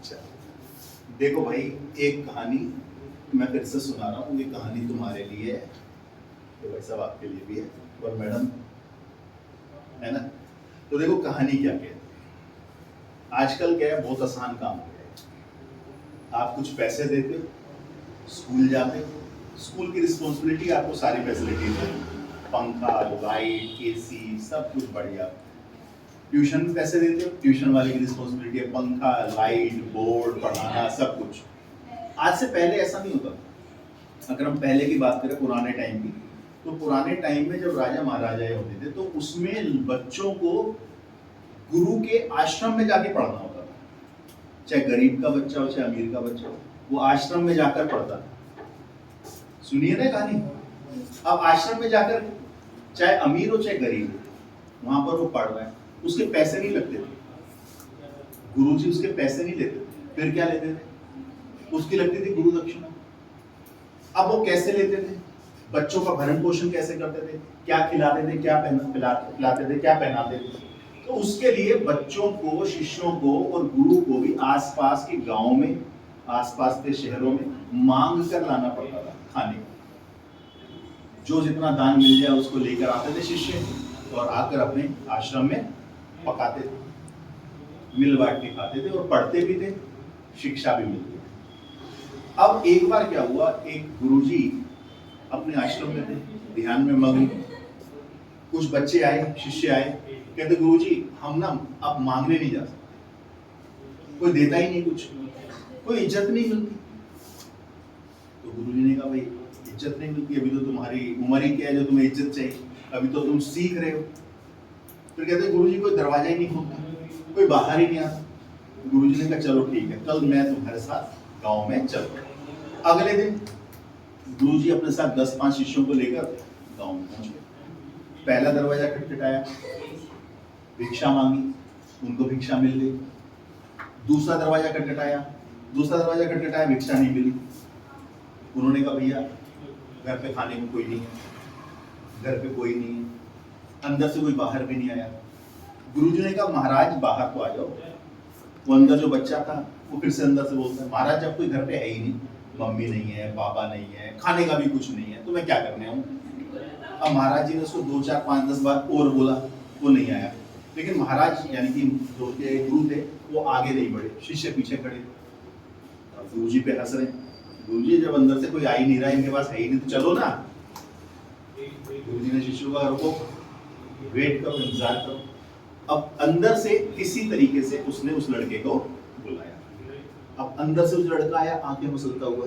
अच्छा, देखो भाई, एक कहानी मैं फिर से सुना रहा हूँ। ये कहानी तुम्हारे लिए है, तो भाई साहब आपके लिए भी है, और मैडम, है ना। तो देखो कहानी क्या कहती है। आजकल क्या है, बहुत आसान काम हो गया है। आप कुछ पैसे देते हो, स्कूल जाते हो, स्कूल की रिस्पॉन्सिबिलिटी आपको सारी फैसिलिटीज है, पंखा, लाइट, एसी, सब कुछ बढ़िया। ट्यूशन में पैसे देते हो, ट्यूशन वाले की रिस्पॉन्सिबिलिटी है, पंखा, लाइट, बोर्ड, पढ़ाना, सब कुछ। आज से पहले ऐसा नहीं होता था। अगर हम पहले की बात करें, पुराने टाइम की, तो पुराने टाइम में जब राजा महाराजा होते थे, तो उसमें बच्चों को गुरु के आश्रम में जाके पढ़ना होता था। चाहे गरीब का बच्चा हो, चाहे अमीर का बच्चा हो, वो आश्रम में जाकर पढ़ता था। सुनिए ना कहानी। अब आश्रम में जाकर, चाहे अमीर हो चाहे गरीब हो, वहां पर वो पढ़ रहा है, उसके पैसे नहीं लगते थे। गुरुजी उसके पैसे नहीं लेते थे। फिर क्या लेते थे? उसकी लगती थी गुरु दक्षिणा। अब वो कैसे लेते थे? बच्चों का भरण पोषण कैसे करते थे, क्या खिलाते थे, क्या खिलाते थे, क्या पहनाते थे। तो उसके लिए बच्चों को, शिष्यों को और गुरु को भी आसपास के गांव में, आसपास के शहरों में मांग कर लाना पड़ता था खाने को। जो जितना दान मिल जाए उसको लेकर आते थे शिष्य, और आकर अपने आश्रम में पकाते थे, मिल बांट के खाते थे, और पढ़ते भी थे, शिक्षा भी मिलती थी। अब एक बार क्या हुआ, एक गुरुजी अपने आश्रम में थे, ध्यान में मग्न। कुछ बच्चे आए, शिष्य आए, कहते गुरुजी हम ना अब मांगने नहीं जा सकते, कोई देता ही नहीं कुछ, कोई इज्जत नहीं मिलती। तो गुरुजी ने कहा भाई इज्जत नहीं मिलती, अभी तो तुम्हारी उम्र ही क्या है जो तुम्हें इज्जत चाहिए, अभी तो तुम सीख रहे हो। फिर कहते गुरुजी कोई दरवाजा ही नहीं खोलता, कोई बाहर ही नहीं आता। गुरुजी ने कहा चलो ठीक है, कल मैं तुम्हारे साथ गांव में चलता। अगले दिन गुरुजी अपने साथ 10-5 शिष्यों को लेकर गांव में पहुंच गए। पहला दरवाजा खटखटाया, भिक्षा मांगी, उनको भिक्षा मिल गई। दूसरा दरवाजा खटखटाया, भिक्षा नहीं मिली। उन्होंने कहा भैया घर पे खाने को कोई नहीं है, घर पे कोई नहीं है। अंदर से कोई बाहर भी नहीं आया। गुरुजी ने कहा महाराज बाहर तो आ जाओ। वो अंदर जो बच्चा था वो फिर से अंदर से बोलता है महाराज जब कोई घर पे है ही नहीं, मम्मी नहीं है, पापा नहीं है, खाने का भी कुछ नहीं है, तो मैं क्या करने आऊँ। अब महाराज जी ने उसको 2-4-5-10 बार और बोला, वो नहीं आया। लेकिन महाराज यानी कि जो गुरु थे वो आगे नहीं बढ़े, शिष्य पीछे खड़े। गुरुजी पे हंस रहे। गुरुजी जब अंदर से कोई आ ही नहीं रहा, इनके पास है ही नहीं, तो चलो ना। गुरुजी ने शिष्यों का रुको, वेट करो, इंतजार करो। अब अंदर से किसी तरीके से उसने उस लड़के को बुलाया। अब अंदर से उस लड़का आया, आंखें मसलता हुआ,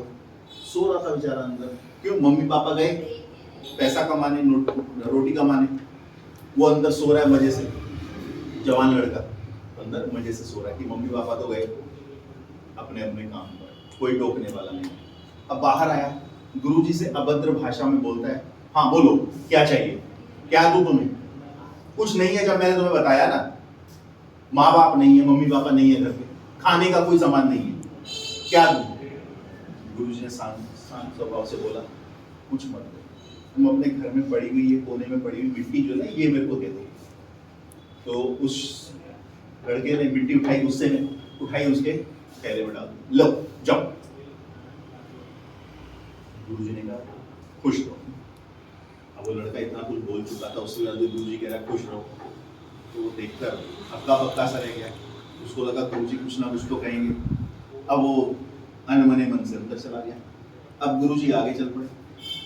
सो रहा था बेचारा अंदर। क्यों? मम्मी पापा गए पैसा कमाने, रोटी कमाने, वो अंदर सो रहा है मजे से। जवान लड़का अंदर मजे से सो रहा है कि मम्मी पापा तो गए अपने अपने काम पर, कोई टोकने वाला नहीं। अब बाहर आया, गुरुजी से अभद्र भाषा में बोलता है, हाँ बोलो क्या चाहिए, क्या दूं तुम्हें? कुछ नहीं है, जब मैंने तुम्हें बताया ना, माँ बाप नहीं है, मम्मी पापा नहीं है घर पे, खाने का कोई सामान नहीं है, क्या दूं? गुरुजी ने शांत स्वभाव से बोला, कुछ मत दो, तुम अपने घर में पड़ी हुई ये कोने में पड़ी हुई मिट्टी जो है ये मेरे को दे दो। तो उस लड़के ने मिट्टी उठाई, गुस्से में उठाई, उसके थैले में डाल दी, लो जाओ। गुरुजी ने कहा खुश रहो। अब वो लड़का इतना कुछ बोल चुका था, उसके बाद गुरुजी कह रहा खुश रहो, तो वो देखकर हक्का बक्का सा रह गया। उसको लगा गुरुजी कुछ ना कुछ तो कहेंगे। अब वो अनमने मन से अंदर चला गया। अब गुरुजी आगे चल पड़े।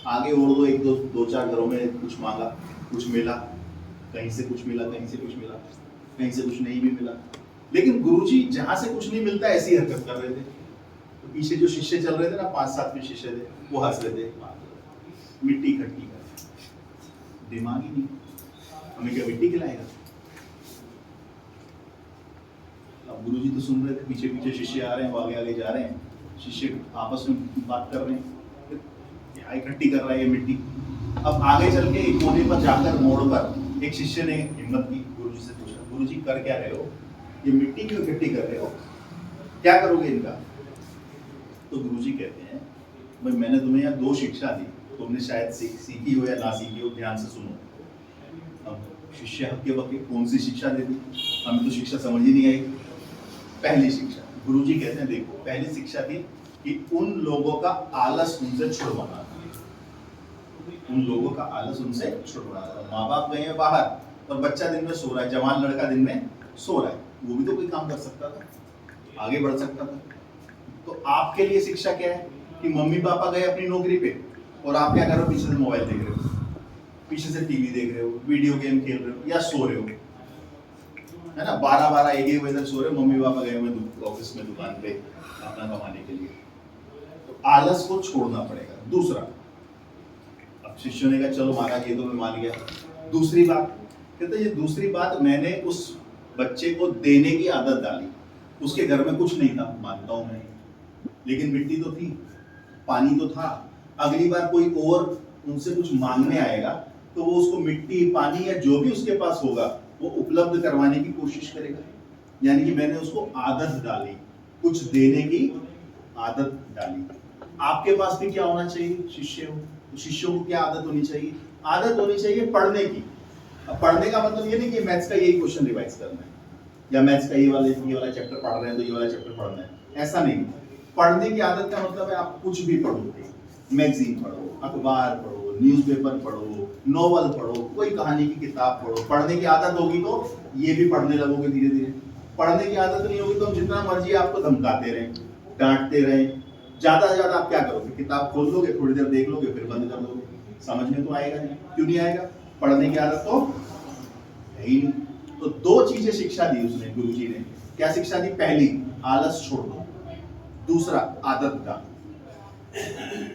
आगे और दो चार घरों में कुछ मांगा, कुछ मिला, कहीं से कुछ मिला, कहीं से कुछ मिला, कहीं से कुछ नहीं भी मिला। लेकिन गुरुजी जहां से कुछ नहीं मिलता ऐसी हरकत कर रहे थे। तो पीछे जो शिष्य चल रहे थे ना, 5-7 शिष्य थे, वो हंस रहे थे, मिट्टी इकट्ठी कर, दिमाग ही नहीं, हमें क्या मिट्टी खिलाएगा। अब गुरुजी तो सुन रहे थे, पीछे पीछे शिष्य आ रहे हैं, वो आगे आगे जा रहे हैं, शिष्य आपस में बात कर रहे हैं, क्या इकट्ठी कर रहा है ये मिट्टी। अब आगे चल के एक कोने पर जाकर मोड़ पर एक शिष्य ने हिम्मत की, गुरुजी से पूछा, गुरुजी कर क्या रहे हो, ये मिट्टी क्यों इकट्ठी कर रहे हो, क्या करोगे इनका? तो गुरुजी कहते हैं भाई मैंने तुम्हें यहाँ 2 शिक्षा दी, तुमने शायद सीखी हो या ना सीखी हो, ध्यान से सुनो। अब शिष्य हक्के बक्के कौन सी शिक्षा दे दी, हमें तो शिक्षा समझ ही नहीं आई। पहली शिक्षा, गुरुजी कहते हैं देखो पहली शिक्षा थी कि उन लोगों का आलस उनसे छुड़वाना, उन लोगों का आलस उनसे छुड़वाना। माँ बाप गए हैं बाहर और बच्चा दिन में सो रहा है, जवान लड़का दिन में सो रहा है, वो भी तो कोई काम कर सकता था, आगे बढ़ सकता था। तो आपके लिए शिक्षा क्या है कि मम्मी पापा गए अपनी नौकरी पे और आप क्या कर रहे हो, पीछे से मोबाइल देख रहे हो, पीछे से टीवी देख रहे हो, वीडियो गेम खेल रहे हो या सो रहे हो, है ना, 12-12 1-1 बजे तक सो रहे हो, मम्मी पापा गए हुए ऑफिस में दुकान पे अपना कमाने के लिए। तो आलस को छोड़ना पड़ेगा। दूसरा, अब शिष्यों ने कहा चलो महाराज ये तो मैं मान गया, दूसरी बात कहते ये दूसरी बात, मैंने उस बच्चे को देने की आदत डाली, उसके घर में कुछ नहीं था, मानता हूं मैं, लेकिन मिट्टी तो थी, पानी तो था, अगली बार कोई और उनसे कुछ मांगने आएगा तो वो उसको मिट्टी पानी या जो भी उसके पास होगा वो उपलब्ध करवाने की कोशिश करेगा। यानी कि मैंने उसको आदत डाली, कुछ देने की आदत डाली। आपके पास भी क्या होना चाहिए, शिष्य हो तो शिष्यों को क्या आदत होनी चाहिए, आदत होनी चाहिए पढ़ने की। अब पढ़ने का मतलब ये नहीं कि मैथ्स का यही क्वेश्चन रिवाइज करना है या मैथ्स का ये वाला चैप्टर पढ़ रहे हैं तो ये वाला चैप्टर पढ़ना है, ऐसा नहीं। पढ़ने की आदत का मतलब है आप कुछ भी पढ़ो, मैगजीन पढ़ो, अखबार पढ़ो, न्यूज़पेपर पढ़ो, नॉवल पढ़ो, कोई कहानी की किताब पढ़ो। पढ़ने की आदत होगी तो ये भी पढ़ने लगोगे धीरे धीरे। पढ़ने की आदत नहीं होगी तो हम जितना मर्जी आपको धमकाते रहें, डांटते रहें, ज्यादा से ज्यादा आप क्या करोगे, किताब खोल लोगे, थोड़ी देर देख लोगे, फिर बंद कर दोगे। समझ में तो आएगा नहीं, क्यों नहीं आएगा, पढ़ने की आदत तो है ही नहीं। तो दो चीजें शिक्षा दी उसने, गुरुजी ने। क्या शिक्षा दी, पहली आलस छोड़ दो, दूसरा आदत डाल,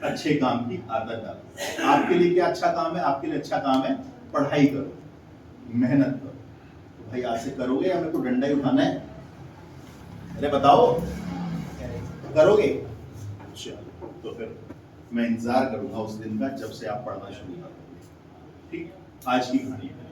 अच्छे काम की आदत डालो। आपके लिए क्या अच्छा काम है, आपके लिए अच्छा काम है पढ़ाई करो, मेहनत करो। तो भाई आज से करोगे या मेरे को डंडा ही उठाना है, अरे बताओ, करोगे? चलो तो फिर मैं इंतजार करूंगा उस दिन का जब से आप पढ़ना शुरू करोगे। ठीक, आज की कहानी है।